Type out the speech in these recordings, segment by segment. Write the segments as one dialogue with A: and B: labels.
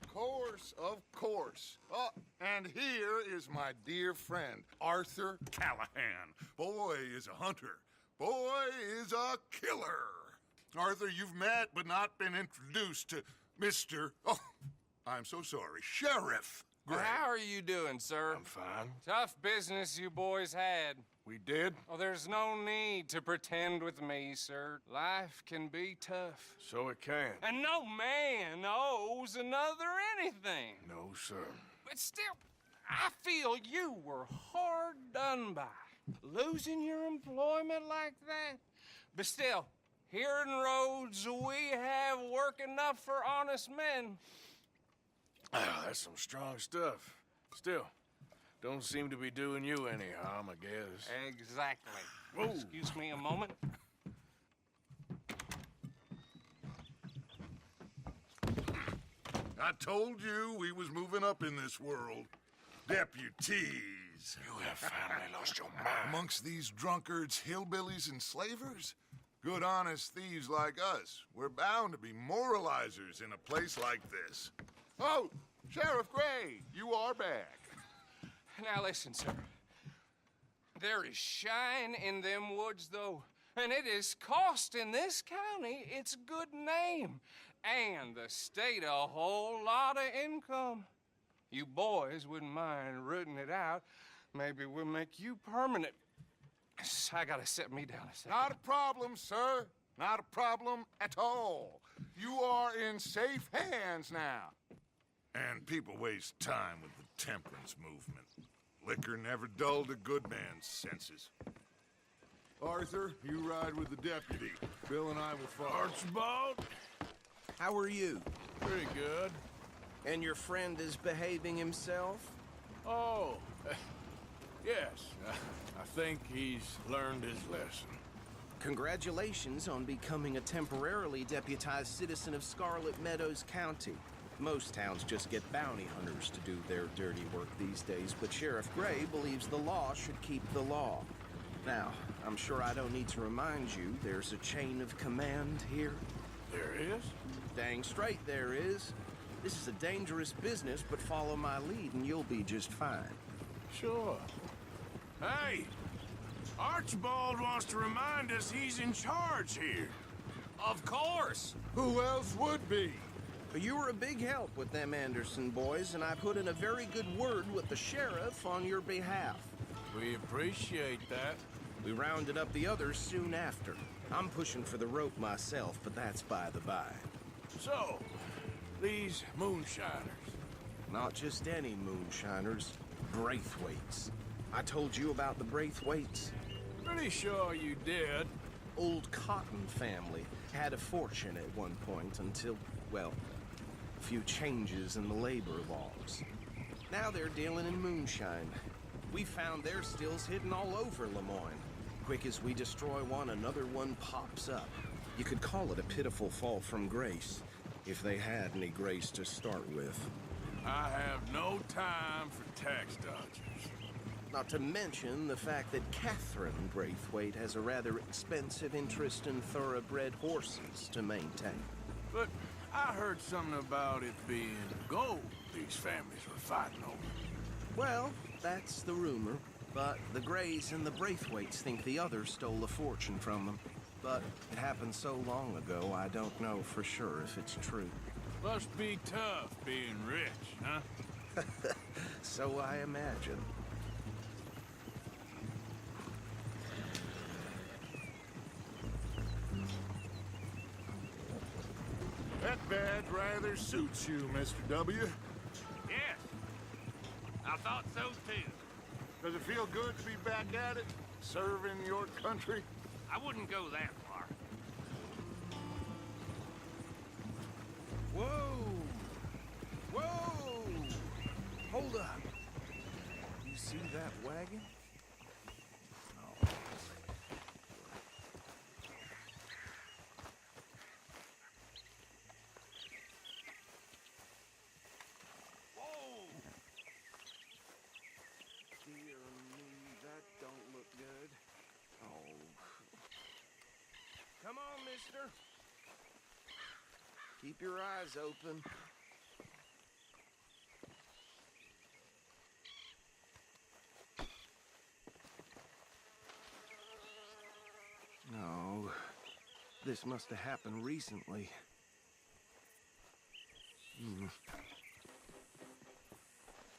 A: Of course, of course. Oh, and here is my dear friend, Arthur Callahan. Boy is a hunter. Boy is a killer. Arthur, you've met but not been introduced to Mr. Oh, I'm so sorry, Sheriff Gray.
B: How are you doing, sir?
C: I'm fine.
B: Tough business you boys had.
C: We did?
B: Oh, there's no need to pretend with me, sir. Life can be tough.
C: So it can.
B: And no man owes another anything.
C: No, sir.
B: But still, I feel you were hard done by. Losing your employment like that. But still, here in Rhodes, we have work enough for honest men.
C: Ah, that's some strong stuff. Still, don't seem to be doing you any harm, I guess.
B: Exactly.
C: Whoa.
B: Excuse me a moment.
A: I told you we was moving up in this world. Deputies.
C: You have finally lost your mind.
A: Amongst these drunkards, hillbillies, and slavers? Good honest thieves like us. We're bound to be moralizers in a place like this. Oh, Sheriff Gray, you are back.
B: Now listen, sir. There is shine in them woods, though, and it is costing this county its good name, and the state a whole lot of income. You boys wouldn't mind rooting it out. Maybe we'll make you permanent. I gotta set me down a second.
A: Not a problem, sir. Not a problem at all. You are in safe hands now. And people waste time with the temperance movement. Liquor never dulled a good man's senses. Arthur, you ride with the deputy. Bill and I will follow.
C: Archibald?
D: How are you?
C: Pretty good.
D: And your friend is behaving himself?
C: Oh, yes. I think he's learned his lesson.
D: Congratulations on becoming a temporarily deputized citizen of Scarlet Meadows County. Most towns just get bounty hunters to do their dirty work these days, but Sheriff Gray believes the law should keep the law. Now, I'm sure I don't need to remind you there's a chain of command here.
C: There is?
D: Dang straight there is. This is a dangerous business, but follow my lead and you'll be just fine.
C: Sure. Hey! Archibald wants to remind us he's in charge here.
B: Of course.
A: Who else would be?
D: You were a big help with them Anderson boys, and I put in a very good word with the sheriff on your behalf.
C: We appreciate that.
D: We rounded up the others soon after. I'm pushing for the rope myself, but that's by the by.
C: So, these moonshiners.
D: Not just any moonshiners, Braithwaites. I told you about the Braithwaites?
C: Pretty sure you did.
D: Old Cotton family had a fortune at one point until, well, a few changes in the labor laws. Now they're dealing in moonshine. We found their stills hidden all over Lemoyne. Quick as we destroy one, another one pops up. You could call it a pitiful fall from grace, if they had any grace to start with.
C: I have no time for tax dodgers.
D: Not to mention the fact that Catherine Braithwaite has a rather expensive interest in thoroughbred horses to maintain.
C: But I heard something about it being gold these families were fighting over.
D: Well, that's the rumor. But the Grays and the Braithwaites think the others stole a fortune from them. But it happened so long ago, I don't know for sure if it's true.
C: Must be tough being rich, huh?
D: So I imagine.
A: That badge rather suits you, Mr. W.
E: Yes, I thought so too.
A: Does it feel good to be back at it, serving your country?
E: I wouldn't go that far.
D: Whoa! Whoa! Hold up. You see that wagon?
E: Whoa!
D: Dear me, that don't look good. Oh. Come on, mister. Keep your eyes open. this must have happened recently.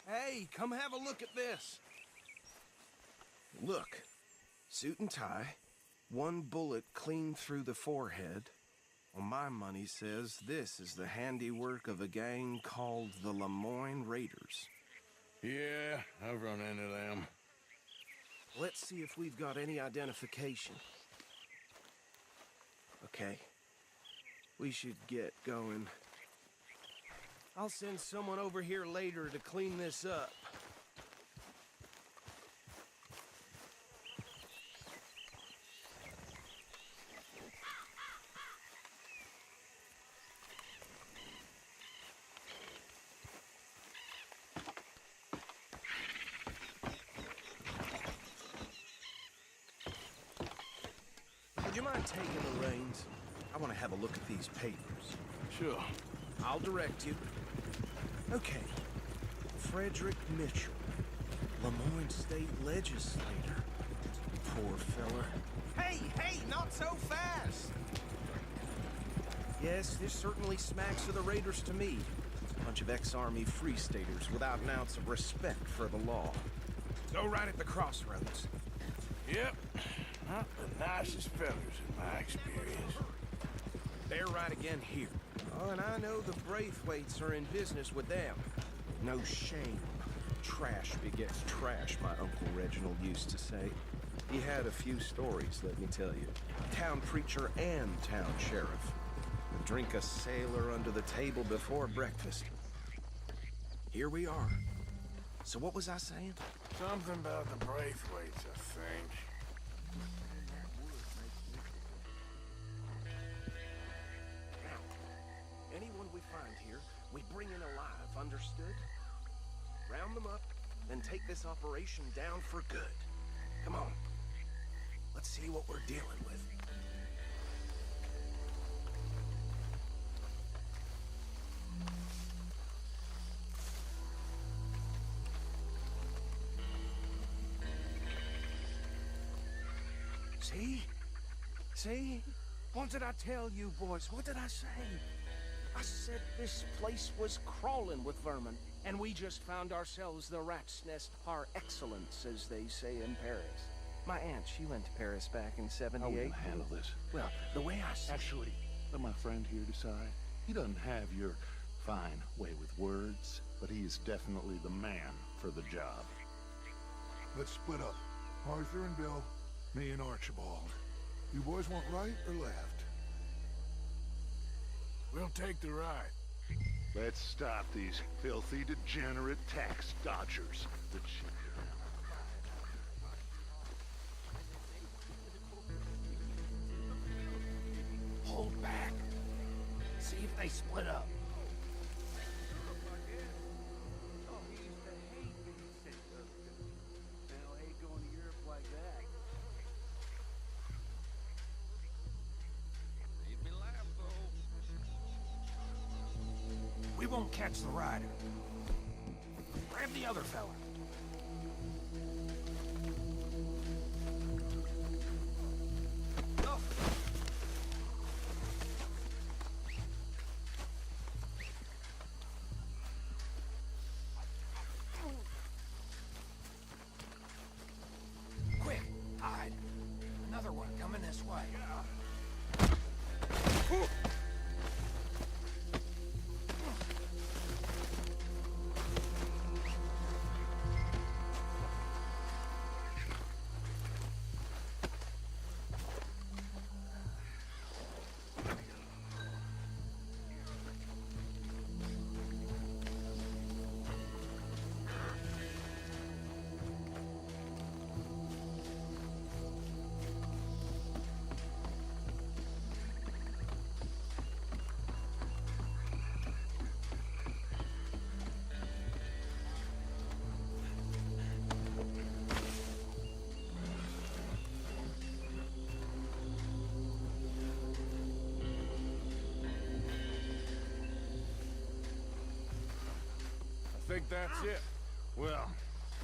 D: Hey, come have a look at this. Look, suit and tie, one bullet clean through the forehead. Well, my money says this is the handiwork of a gang called the Lemoyne Raiders.
C: Yeah, I've run into them.
D: Let's see if we've got any identification. Okay, we should get going. I'll send someone over here later to clean this up. Would you mind taking the reins? I want to have a look at these papers.
C: Sure.
D: I'll direct you. Okay. Frederick Mitchell, Lemoyne State Legislator. Poor fella. Hey, not so fast! Yes, this certainly smacks of the Raiders to me. Bunch of ex-Army Free Staters without an ounce of respect for the law. Go right at the crossroads.
C: Yep. Not the nicest fellas in my experience.
D: They're right again here. Oh, and I know the Braithwaites are in business with them. No shame. Trash begets trash, my Uncle Reginald used to say. He had a few stories, let me tell you. Town preacher and town sheriff. Would drink a sailor under the table before breakfast. Here we are. So what was I saying?
C: Something about the Braithwaites, I think.
D: Anyone we find here, we bring in alive, understood? Round them up, then take this operation down for good. Come on. Let's see what we're dealing with. See? See? What did I tell you, boys? What did I say? I said this place was crawling with vermin, and we just found ourselves the rat's nest par excellence, as they say in Paris. My aunt, she went to Paris back in '78.
F: How are we gonna handle this?
D: Well, the way I see
F: Actually, let my friend here decide. He doesn't have your fine way with words, but he is definitely the man for the job.
A: Let's split up. Arthur and Bill, me and Archibald. You boys want right or left?
C: We'll take the right.
F: Let's stop these filthy, degenerate tax dodgers.
E: Hold back. See if they split up. We won't catch the rider. Grab the other fella. Go. Quick, hide. Another one coming this way.
C: I think that's it.
F: Well,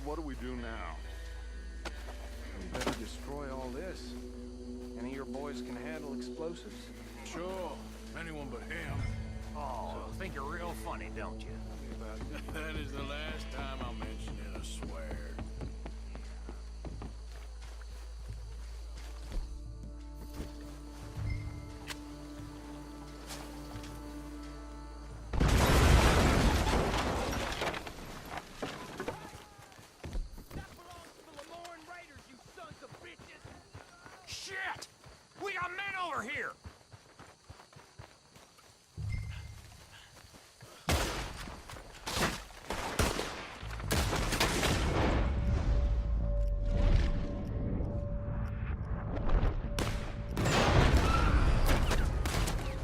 F: what do we do now?
D: We better destroy all this. Any of your boys can handle explosives?
C: Sure. Anyone but him.
E: Oh, think you're real funny, don't you?
C: That is the last time I'll mention it, I swear.
E: Shit! We got men over here!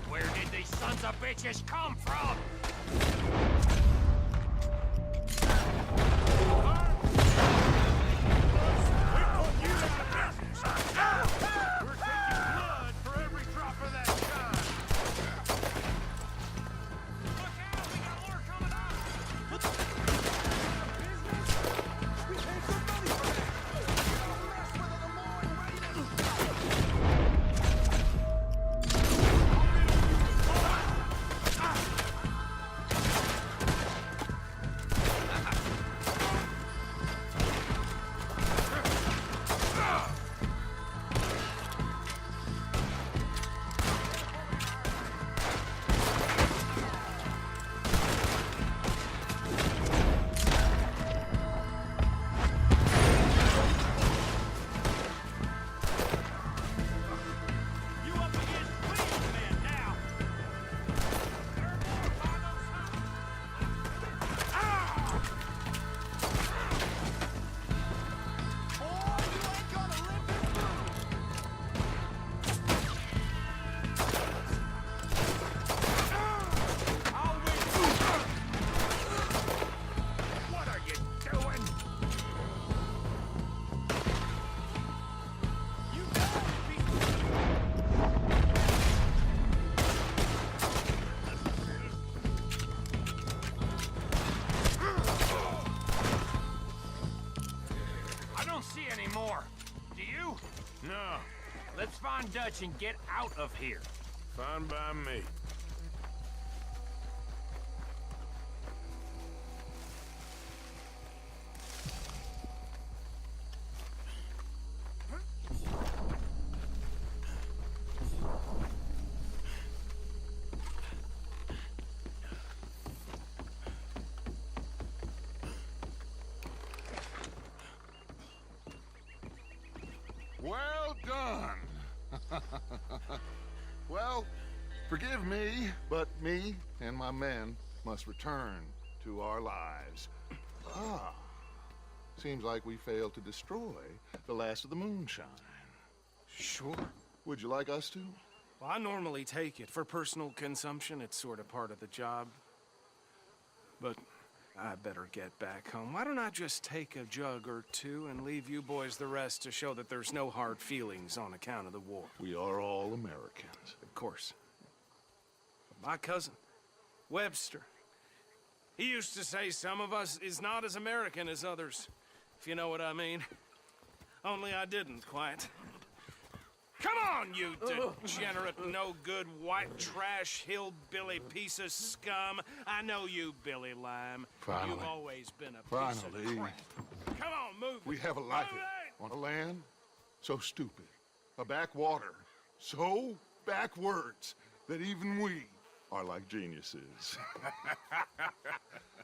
E: Where did these sons of bitches come from? Anymore. Do you?
C: No.
E: Let's find Dutch and get out of here.
C: Fine by me.
A: Well done. Well, forgive me, but me and my men must return to our lives. Ah, seems like we failed to destroy the last of the moonshine.
D: Sure.
A: Would you like us to?
D: Well, I normally take it. For personal consumption, it's sort of part of the job. But I better get back home. Why don't I just take a jug or two and leave you boys the rest to show that there's no hard feelings on account of the war?
A: We are all Americans.
D: Of course. My cousin, Webster, he used to say some of us is not as American as others, if you know what I mean. Only I didn't quite. Come on, you degenerate, no-good, white trash, hillbilly piece of scum. I know you, Billy Lime.
A: Finally.
D: You've always been a piece of
A: Finally.
D: crap. Come on, move
A: We
D: it.
A: have a life
D: Move it!
A: on a land so stupid, a backwater so backwards that even we are like geniuses.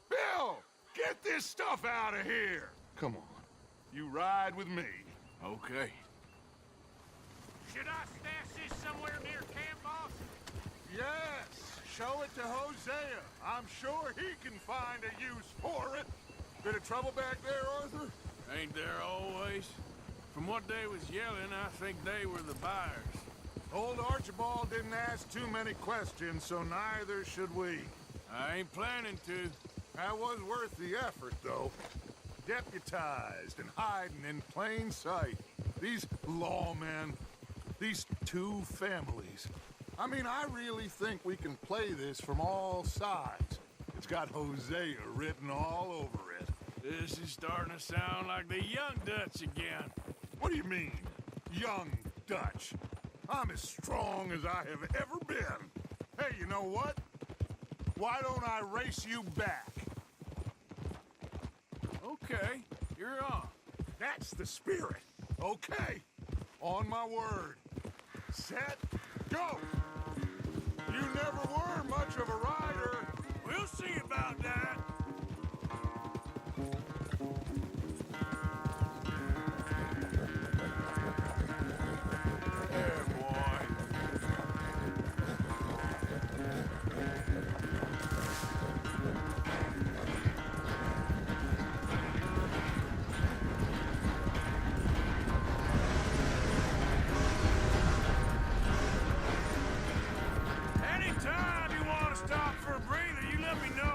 A: Bill, get this stuff out of here. Come on, you ride with me.
C: Okay.
E: Should I stash this somewhere near camp, boss?
A: Yes, show it to Hosea. I'm sure he can find a use for it. Bit of trouble back there, Arthur?
C: Ain't there always? From what they was yelling, I think they were the buyers.
A: Old Archibald didn't ask too many questions, so neither should we.
C: I ain't planning to.
A: That was worth the effort, though. Deputized and hiding in plain sight. These lawmen, these two families. I mean, I really think we can play this from all sides. It's got Hosea written all over it.
C: This is starting to sound like the young Dutch again.
A: What do you mean, young Dutch? I'm as strong as I have ever been. Hey, you know what? Why don't I race you back?
C: Okay, you're on.
A: That's the spirit. Okay. On my word. Set, go! You never were much of a rider.
C: We'll see about that. There, boy. Anytime you want to stop for a breather, you let me know.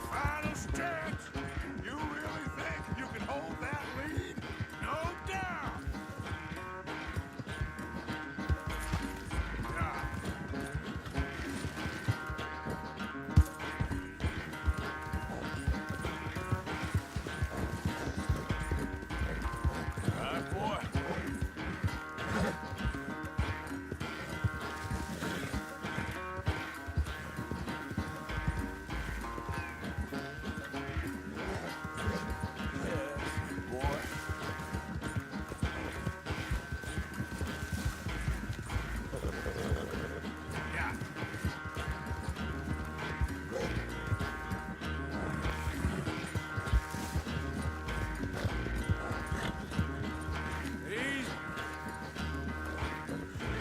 A: Final stretch. You really think you can hold that lead?
C: No doubt. All right, boy. Yes, boy. Yeah. Easy.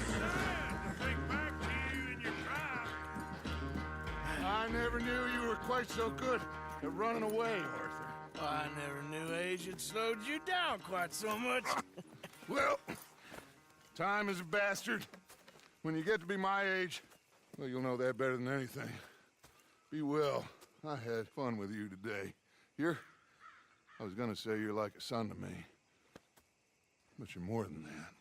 C: Sad to think back to you in your prime.
A: I never knew you were quite so good at running away, Arthur.
C: Well, I never knew age had slowed you down quite so much.
A: Well, time is a bastard. When you get to be my age, well, you'll know that better than anything. Be well. I had fun with you today. I was gonna say you're like a son to me. But you're more than that.